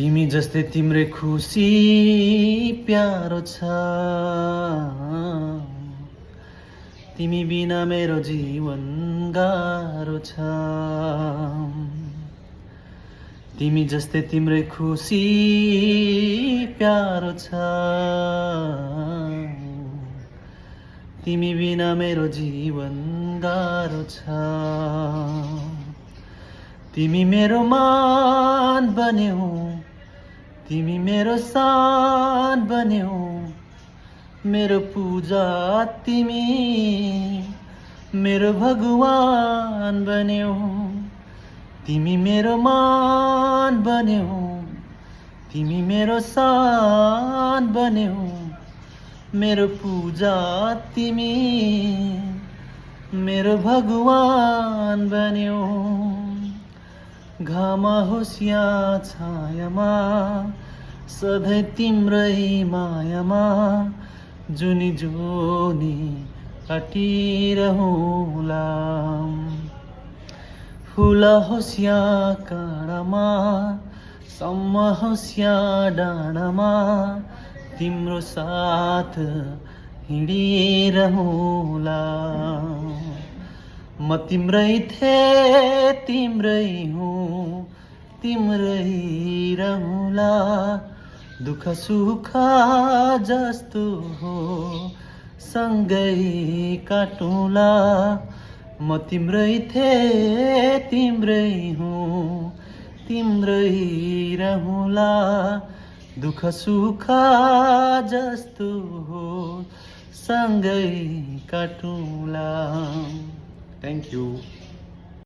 तिमी जस्तै तिम्रै खुसी प्यारो छ, तिमी बिना मेरो जीवन गाह्रो छ। तिमी जस्तै तिम्रै खुसी प्यारो छ, तिमी बिना मेरो जीवन गाह्रो छ। तिमी मेरो मान बन्यौ, तिमी मेरो शान बन्यौ, मेरो पूजा तिमी मेरो भगवान बन्यौ। तिमी मेरो मान बन्यौ, तिमी मेरो शान बन्यौ, मेरो पूजा तिमी मेरो भगवान बन्यौ। घाम होस् या छायामा सधैँ तिम्रै मायामा जुनी जुनी काटिरहँला। फुल होस् या काँडामा सम्म होस् या डाँडामा तिम्रो साथ हिँडिरहँला। म तिम्रै थिएँ तिम्रै हुँ तिम्रै रहँला। दुःख सुख जस्तो हो सँगै काटौँला। म तिम्रै थिएँ तिम्रै हुँ तिम्रै रहँला। दुःख सुख जस्तो हो सँगै काटौँला। Thank you.